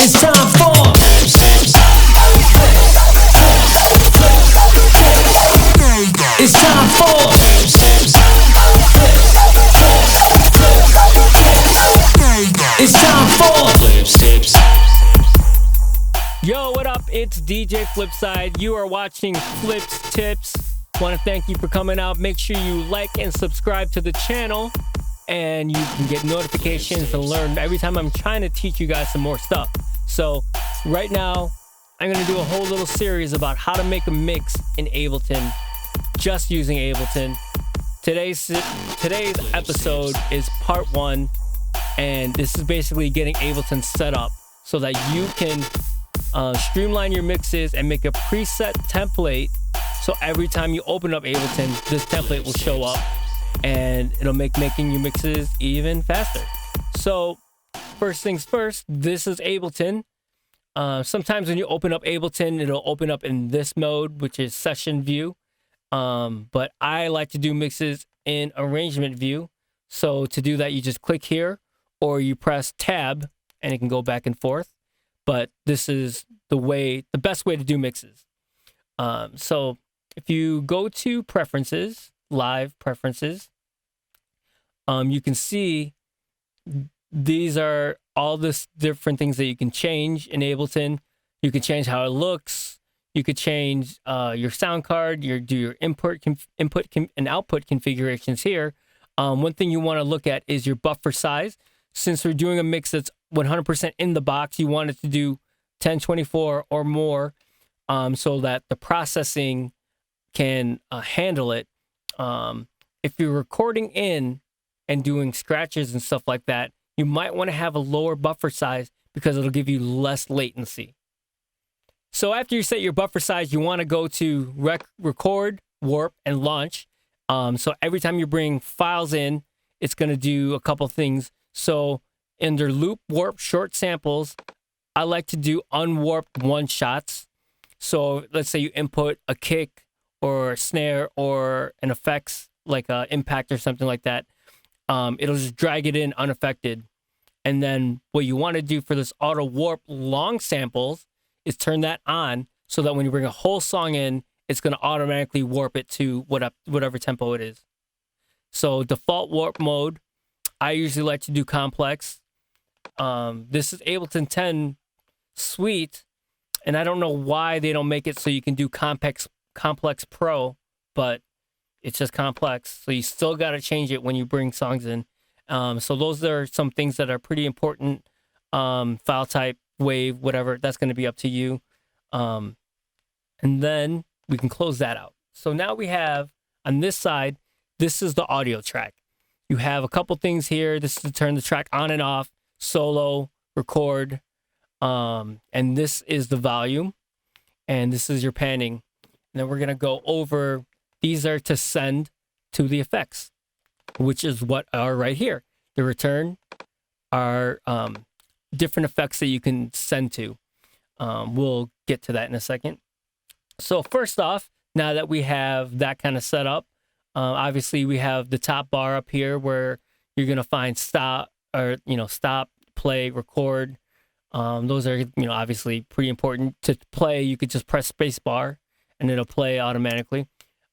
It's time for It's time for It's time for Flips Tips. Yo, what up? It's DJ Flipside. You are watching Flips Tips. Want to thank you for coming out. Make sure you like and subscribe to the channel, and you can get notifications and learn every time I'm trying to teach you guys some more stuff. So right now, I'm going to do a whole little series about how to make a mix in Ableton, just using Ableton. Today's episode is part 1, and this is basically getting Ableton set up so that you can streamline your mixes and make a preset template. So every time you open up Ableton, this template will show up, and it'll make making your mixes even faster. So first things first, this is Ableton. Sometimes when you open up Ableton, it'll open up in this mode, which is session view. But I like to do mixes in arrangement view. So to do that, you just click here or you press tab and it can go back and forth. But this is the best way to do mixes. So if you go to preferences, live preferences, you can see these are all this different things that you can change in Ableton. You can change how it looks. You could change your sound card, do your input and output configurations here. One thing you want to look at is your buffer size. Since we're doing a mix that's 100% in the box, you want it to do 1024 or more, so that the processing can handle it. If you're recording in and doing scratches and stuff like that, you might want to have a lower buffer size because it'll give you less latency. So after you set your buffer size, you want to go to record, warp, and launch. So every time you bring files in, it's going to do a couple things. So under loop, warp, short samples, I like to do unwarped one shots. So let's say you input a kick or a snare or an effects like an impact or something like that. It'll just drag it in unaffected. And then what you want to do for this auto warp long samples is turn that on so that when you bring a whole song in, it's going to automatically warp it to whatever tempo it is. So default warp mode, I usually like to do complex. This is Ableton 10 Suite, and I don't know why they don't make it so you can do complex Pro, but it's just complex. So you still got to change it when you bring songs in. So those are some things that are pretty important. File type, wave, whatever, that's going to be up to you. And then we can close that out. So now we have on this side, this is the audio track. You have a couple things here. This is to turn the track on and off, solo, record, and this is the volume, and this is your panning. And then we're going to go over, these are to send to the effects, which is what are right here. The return are different effects that you can send to. We'll get to that in a second. So first off, now that we have that kind of set up, obviously we have the top bar up here where you're going to find stop, or, stop, play, record. Those are, obviously pretty important. To play, you could just press space bar and it'll play automatically.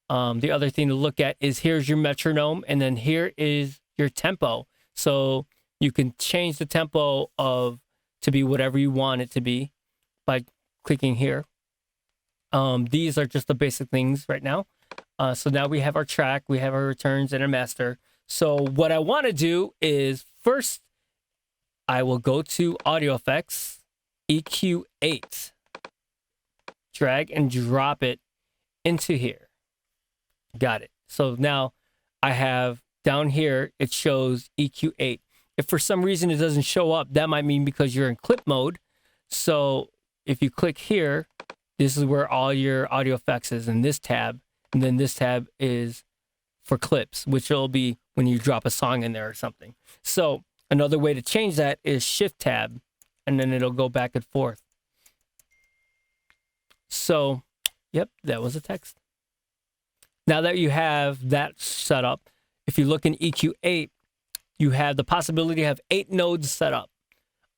The other thing to look at is here's your metronome, and then here is your tempo. So you can change the tempo to be whatever you want it to be by clicking here. These are just the basic things right now. So now we have our track, we have our returns and our master. So what I want to do is first, I will go to audio effects, EQ8, drag and drop it into here. Got it. So now I have down here, it shows EQ8. If for some reason it doesn't show up, that might mean because you're in clip mode. So if you click here, this is where all your audio effects is in this tab. And then this tab is for clips, which will be when you drop a song in there or something. So another way to change that is shift tab, and then it'll go back and forth. So, yep, that was a text. Now that you have that set up, if you look in EQ8, you have the possibility to have 8 nodes set up.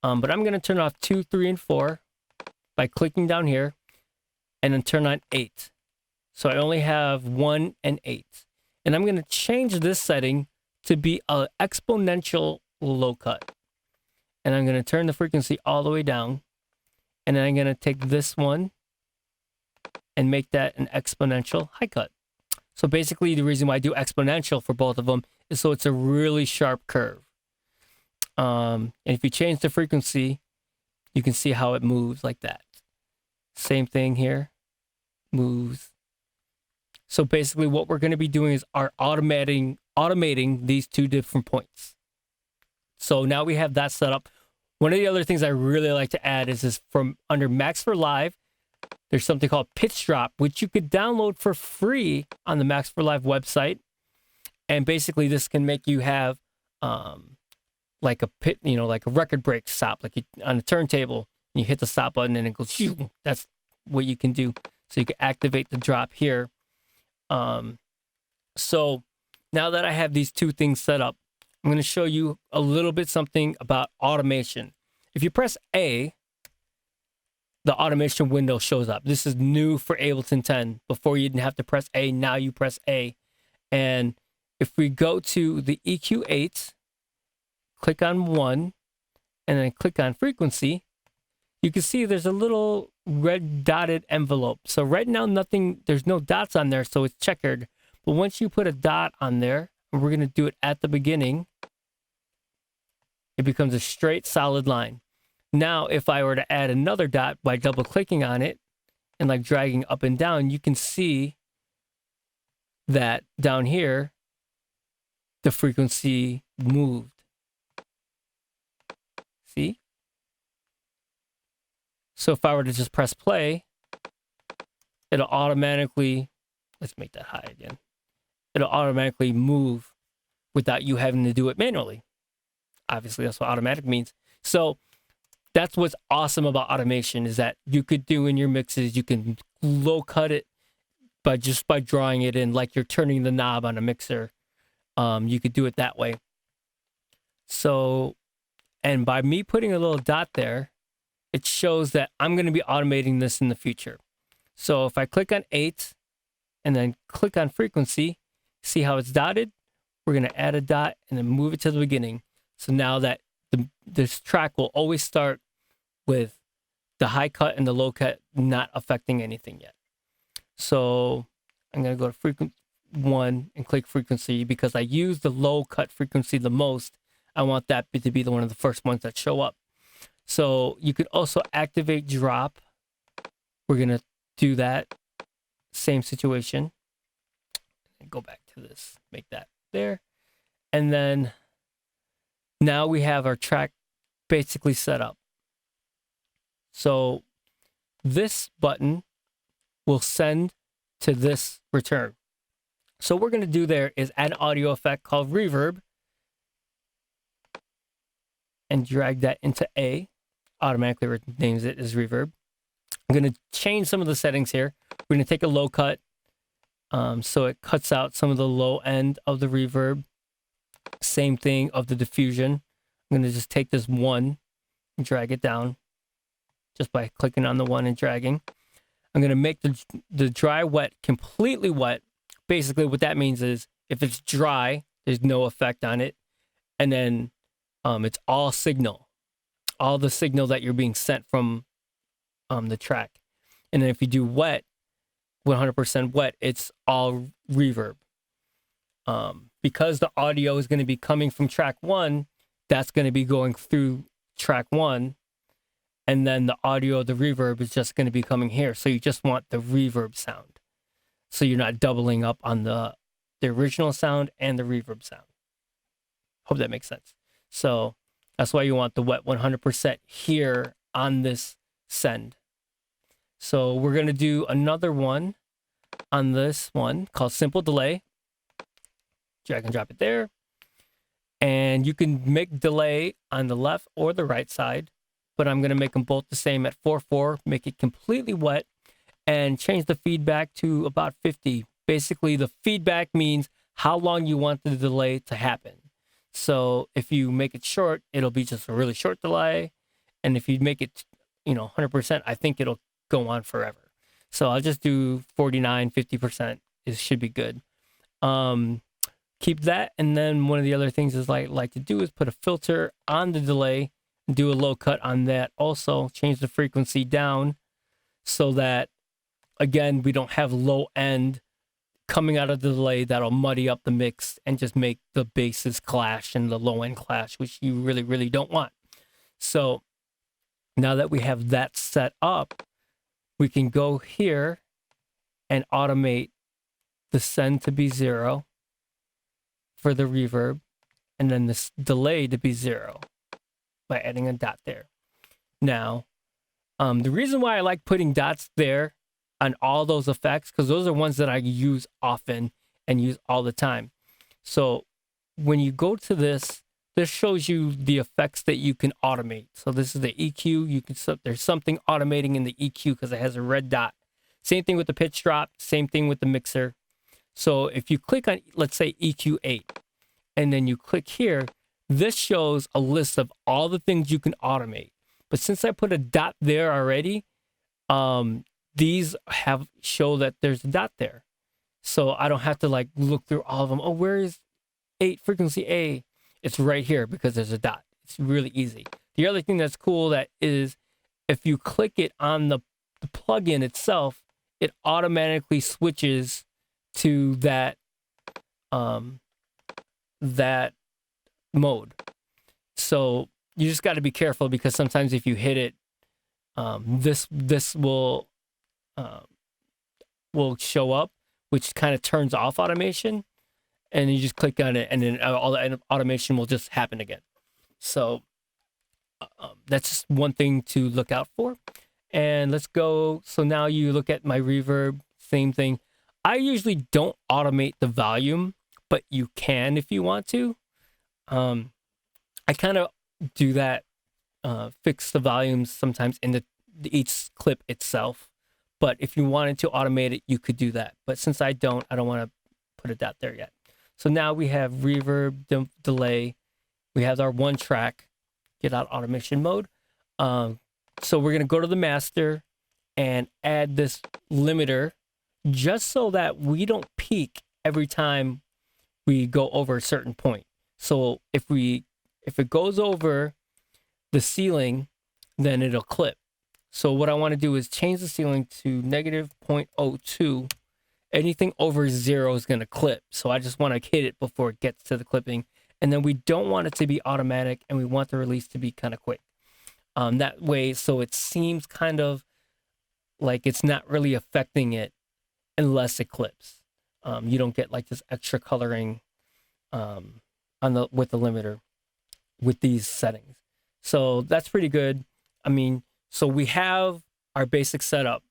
But I'm going to turn off 2, 3, and 4 by clicking down here and then turn on 8. So I only have 1 and 8. And I'm going to change this setting to be an exponential low cut. And I'm going to turn the frequency all the way down. And then I'm going to take this one and make that an exponential high cut. So basically the reason why I do exponential for both of them is so it's a really sharp curve. And if you change the frequency, you can see how it moves like that. Same thing here, moves. So basically what we're going to be doing is automating these two different points. So now we have that set up. One of the other things I really like to add is from under Max for Live, there's something called Pitch Drop, which you could download for free on the Max for Live website. And basically this can make you have like a record break stop, like on a turntable, and you hit the stop button and it goes, shoo. That's what you can do. So you can activate the drop here. So now that I have these two things set up, I'm going to show you a little bit something about automation. If you press A, the automation window shows up. This is new for Ableton 10. Before you didn't have to press A, now you press A. And if we go to the EQ8, click on 1, and then click on frequency, you can see there's a little red dotted envelope. So right now there's no dots on there, so it's checkered. But once you put a dot on there, and we're going to do it at the beginning, it becomes a straight solid line. Now, if I were to add another dot by double clicking on it and like dragging up and down, you can see that down here, the frequency moved. See? So if I were to just press play, it'll automatically, let's make that high again. It'll automatically move without you having to do it manually. Obviously, that's what automatic means. So that's what's awesome about automation, is that you could do in your mixes, you can low cut it by drawing it in, like you're turning the knob on a mixer. You could do it that way. So, and by me putting a little dot there, it shows that I'm going to be automating this in the future. So if I click on 8 and then click on frequency, see how it's dotted? We're going to add a dot and then move it to the beginning. So now that this track will always start with the high cut and the low cut not affecting anything yet. So I'm going to go to frequency 1 and click frequency because I use the low cut frequency the most. I want that to be one of the first ones that show up. So you could also activate drop. We're going to do that. Same situation. Go back to this, make that there. And then now we have our track basically set up. So this button will send to this return. So what we're going to do there is add an audio effect called reverb and drag that into A. Automatically names it as reverb. I'm going to change some of the settings here. We're going to take a low cut. So it cuts out some of the low end of the reverb. Same thing of the diffusion. I'm going to just take this 1 and drag it down just by clicking on the 1 and dragging. I'm going to make the dry wet completely wet. Basically what that means is if it's dry, there's no effect on it. And then it's all signal. All the signal that you're being sent from the track. And then if you do wet, 100% wet, it's all reverb. Because the audio is going to be coming from track 1, that's going to be going through track 1. And then the audio, the reverb is just going to be coming here. So you just want the reverb sound. So you're not doubling up on the original sound and the reverb sound. Hope that makes sense. So that's why you want the wet 100% here on this send. So we're going to do another one on this one called Simple Delay. Drag and drop it there. And you can make delay on the left or the right side, but I'm going to make them both the same at 4/4, make it completely wet, and change the feedback to about 50. Basically, the feedback means how long you want the delay to happen. So if you make it short, it'll be just a really short delay. And if you make it, 100%, I think it'll go on forever. So I'll just do 49, 50%. It should be good. Keep that. And then one of the other things is like to do is put a filter on the delay, do a low cut on that. Also change the frequency down so that, again, we don't have low end coming out of the delay that'll muddy up the mix and just make the basses clash and the low end clash, which you really, really don't want. So now that we have that set up, we can go here and automate the send to be 0 for the reverb, and then this delay to be 0 by adding a dot there. Now, the reason why I like putting dots there on all those effects, because those are ones that I use often and use all the time. So when you go to this shows you the effects that you can automate. So this is the EQ. There's something automating in the EQ because it has a red dot. Same thing with the pitch drop. Same thing with the mixer. So if you click on, let's say, EQ 8, and then you click here, this shows a list of all the things you can automate. But since I put a dot there already, these show that there's a dot there. So I don't have to like look through all of them. Oh, where is 8 frequency A? It's right here because there's a dot. It's really easy. The other thing that's cool that is if you click it on the plugin itself, it automatically switches to that that mode. So you just got to be careful because sometimes if you hit it, this will show up, which kind of turns off automation. And you just click on it, and then all the automation will just happen again. So that's just one thing to look out for. And let's go. So now you look at my reverb, same thing. I usually don't automate the volume, but you can if you want to. I kind of do that, fix the volumes sometimes in each clip itself. But if you wanted to automate it, you could do that. But since I don't want to put a dot there yet. So now we have reverb, delay. We have our one track, get out automation mode. So we're going to go to the master and add this limiter just so that we don't peak every time we go over a certain point. So if it goes over the ceiling, then it'll clip. So what I want to do is change the ceiling to -0.02. Anything over 0 is going to clip. So I just want to hit it before it gets to the clipping. And then we don't want it to be automatic, and we want the release to be kind of quick. That way, so it seems kind of like it's not really affecting it unless it clips. You don't get like this extra coloring with the limiter with these settings. So that's pretty good. I mean, so we have our basic setup.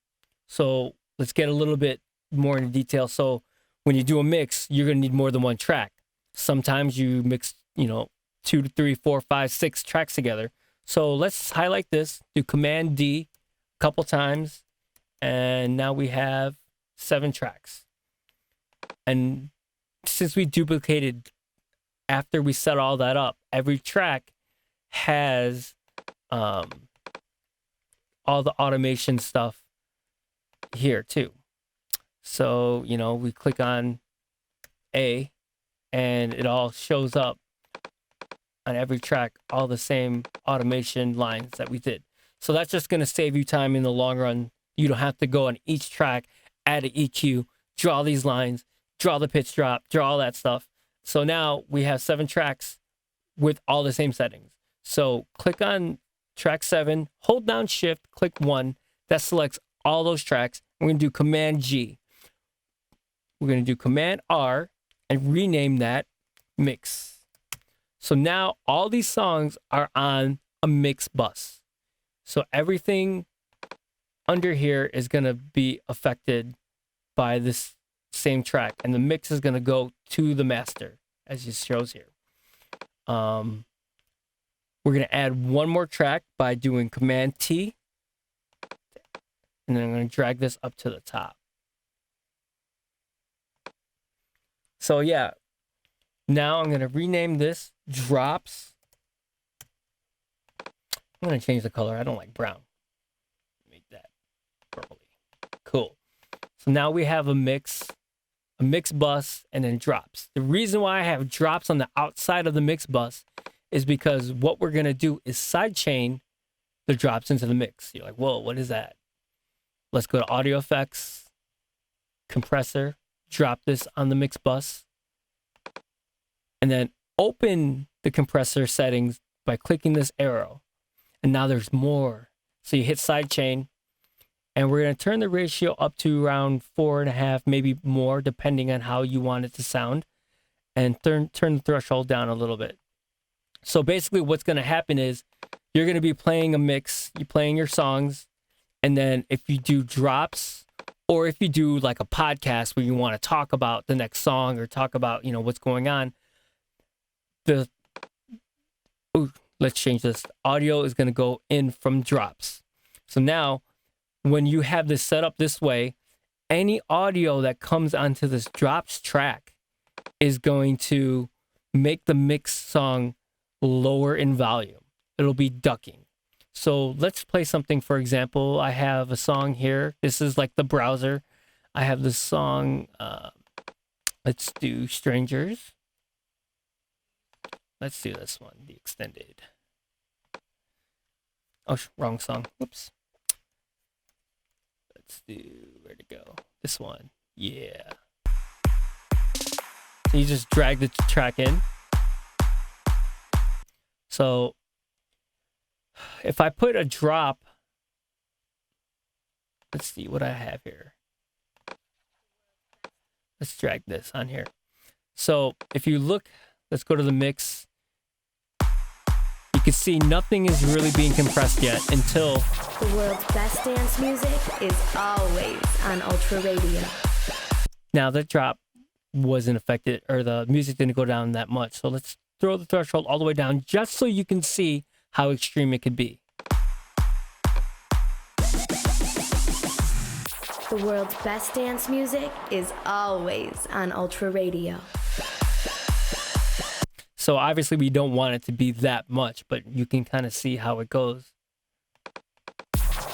So let's get a little bit more into detail. So when you do a mix, you're going to need more than one track. Sometimes you mix, 2 to 3, 4, 5, 6 tracks together. So let's highlight this, do Command D a couple times, and now we have 7 tracks. And since we duplicated after we set all that up, every track has all the automation stuff here too. So, we click on A and it all shows up on every track, all the same automation lines that we did. So that's just going to save you time in the long run. You don't have to go on each track, add an EQ, draw these lines, draw the pitch drop, draw all that stuff. So now we have 7 tracks with all the same settings. So click on track 7, hold down Shift, click 1. That selects all those tracks. We're going to do Command G. We're going to do Command R and rename that mix. So now all these songs are on a mix bus. So everything under here is going to be affected by this same track, and the mix is going to go to the master as it shows here. We're going to add one more track by doing Command T, and then I'm going to drag this up to the top. So yeah, now I'm going to rename this drops, I'm going to change the color. I don't like brown. Make that purpley. Cool. So now we have a mix bus, and then drops. The reason why I have drops on the outside of the mix bus is because what we're going to do is sidechain the drops into the mix. You're like, whoa, what is that? Let's go to audio effects, compressor, drop this on the mix bus, and then open the compressor settings by clicking this arrow. And now there's more. So you hit sidechain, and we're going to turn the ratio up to around 4.5, maybe more, depending on how you want it to sound, and turn the threshold down a little bit. So basically what's going to happen is you're going to be playing a mix, you're playing your songs, and then if you do drops, or if you do like a podcast where you want to talk about the next song or talk about, what's going on, let's change this. Audio is going to go in from drops. So now when you have this set up this way, any audio that comes onto this drops track is going to make the mix song lower in volume. It'll be ducking. So let's play something. For example, I have a song here. This is like the browser. I have this song. Let's do Strangers. Let's do this one, the extended. Oh, wrong song. Whoops. Let's do, where'd it go? This one. Yeah. So you just drag the track in. So if I put a drop, let's see what I have here. Let's drag this on here. So if you look, let's go to the mix. You can see nothing is really being compressed yet until the world's best dance music is always on Ultra Radio. Now the drop wasn't affected, or the music didn't go down that much. So let's throw the threshold all the way down just so you can see how extreme it could be. The world's best dance music is always on Ultra Radio. So obviously we don't want it to be that much, but you can kind of see how it goes.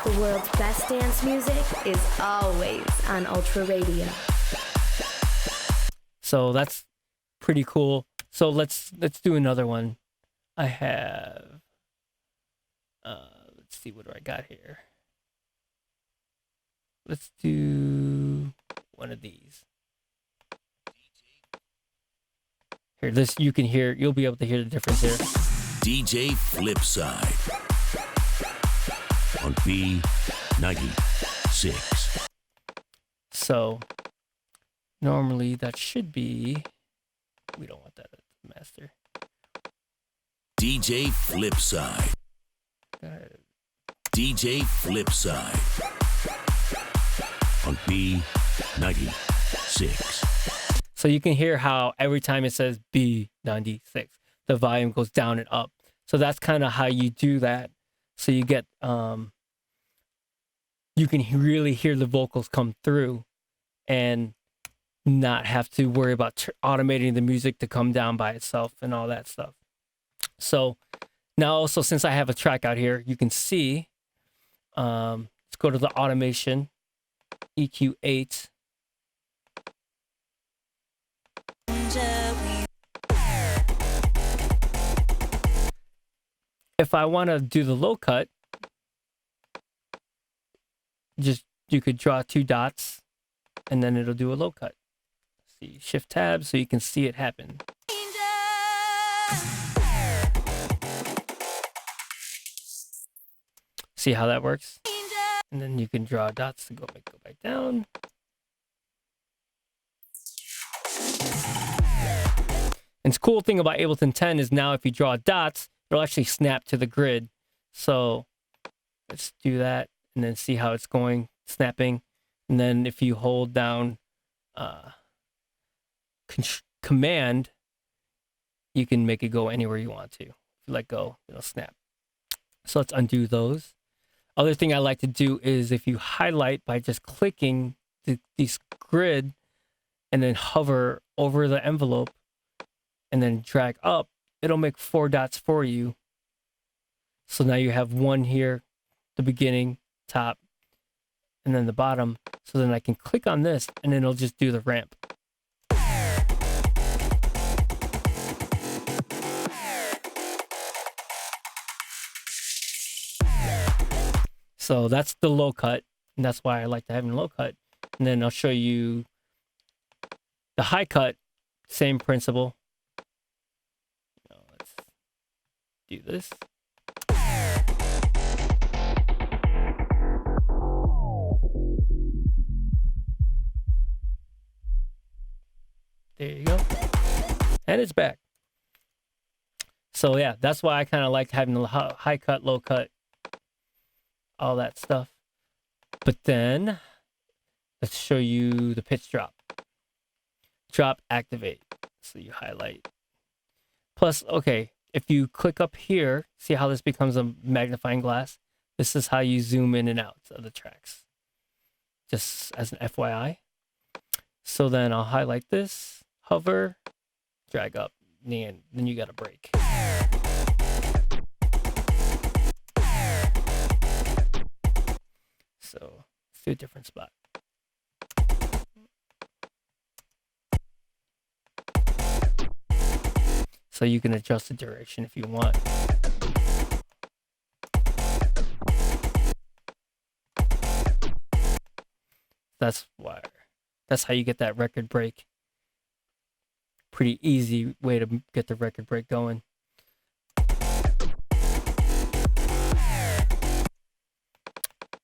The world's best dance music is always on Ultra Radio. So that's pretty cool. So let's do another one. I have, let's see, what do I got here? Let's do one of these. Here, this you can hear. You'll be able to hear the difference here. DJ Flipside on B96. So normally that should be. We don't want that as the master. DJ Flipside. Go ahead. DJ Flipside on B96. So you can hear how every time it says B96, the volume goes down and up. So that's kind of how you do that. So you get, you can really hear the vocals come through and not have to worry about automating the music to come down by itself and all that stuff. So now also, since I have a track out here, you can see, let's go to the automation, EQ8. If I want to do the low cut, you could draw 2 dots and then it'll do a low cut. See, shift tab so you can see it happen. See how that works? And then you can draw dots to go back down. And the cool thing about Ableton 10 is now if you draw dots, it'll actually snap to the grid. So let's do that and then see how it's going, snapping. And then if you hold down command, you can make it go anywhere you want to. If you let go, it'll snap. So let's undo those. Other thing I like to do is if you highlight by just clicking this grid and then hover over the envelope and then drag up, it'll make 4 dots for you. So now you have one here, the beginning, top, and then the bottom. So then I can click on this and then it'll just do the ramp. So that's the low cut, and that's why I like to have a low cut. And then I'll show you the high cut, same principle. Let's do this. There you go. And it's back. So yeah, that's why I kind of like having the high cut, low cut, all that stuff. But then let's show you the pitch drop. Drop, activate. So you highlight. Plus, okay, if you click up here, see how this becomes a magnifying glass? This is how you zoom in and out of the tracks. Just as an FYI. So then I'll highlight this, hover, drag up, and then you got a break. So let's do a different spot. So you can adjust the duration if you want. That's how you get that record break. Pretty easy way to get the record break going.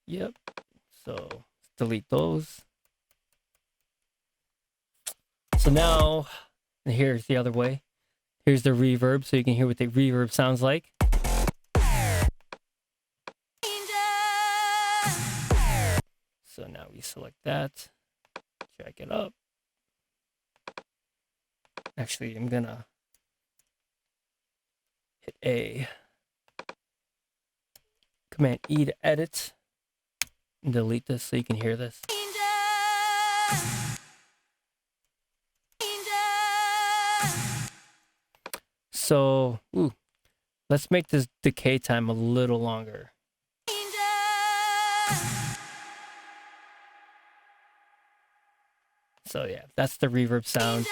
Yep. So delete those. So now, here's the other way. Here's the reverb, so you can hear what the reverb sounds like. So now we select that, drag it up. Actually, I'm gonna hit A. Command E to edit. And delete this so you can hear this. So, let's make this decay time a little longer. So yeah, that's the reverb sound.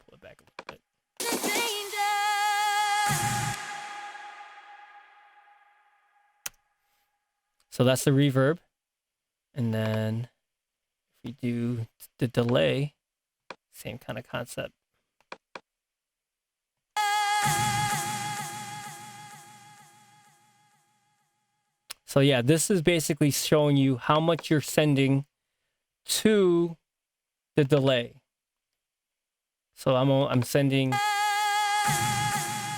Pull it back a little bit. So that's the reverb. And then if we do the delay, same kind of concept. So yeah, this is basically showing you how much you're sending to the delay. So I'm sending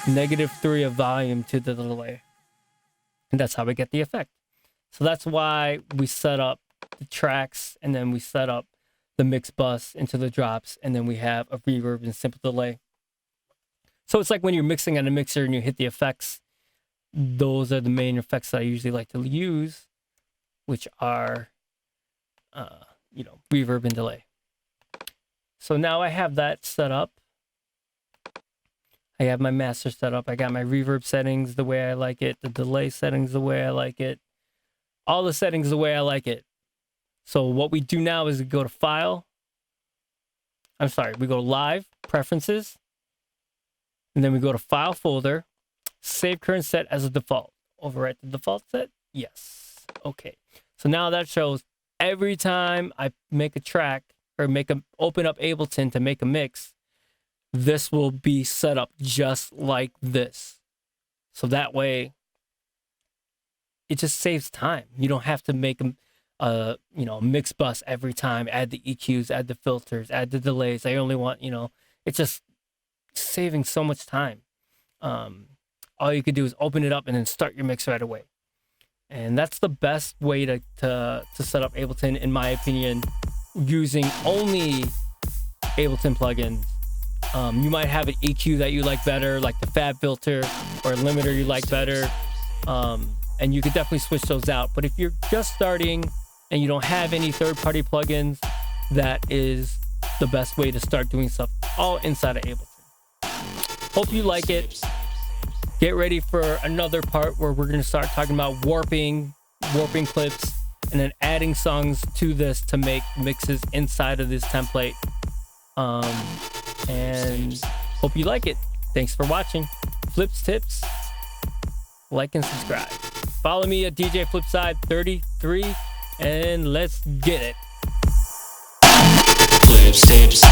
-3 of volume to the delay. And that's how we get the effect. So that's why we set up the tracks, and then we set up the mix bus into the drops, and then we have a reverb and simple delay. So it's like when you're mixing on a mixer and you hit the effects, those are the main effects that I usually like to use, which are, reverb and delay. So now I have that set up. I have my master set up. I got my reverb settings the way I like it, the delay settings the way I like it, all the settings the way I like it. So what we do now is we go to File. We go to Live, Preferences, and then we go to File Folder, Save Current Set as a default. Overwrite the default set? Yes. Okay. So now that shows every time I make a track or open up Ableton to make a mix, this will be set up just like this. So that way, it just saves time. You don't have to make a mix bus every time, add the EQs, add the filters, add the delays. I only want, it's just saving so much time. All you could do is open it up and then start your mix right away. And that's the best way to set up Ableton, in my opinion, using only Ableton plugins. You might have an EQ that you like better, like the Fab filter, or a limiter you like better. And you could definitely switch those out. But if you're just starting and you don't have any third-party plugins, that is the best way to start doing stuff all inside of Ableton. Hope you like it. Get ready for another part where we're going to start talking about warping clips, and then adding songs to this to make mixes inside of this template. And hope you like it. Thanks for watching. Flips Tips. Like and subscribe. Follow me at DJ Flipside 33, and let's get it. Flips Tips.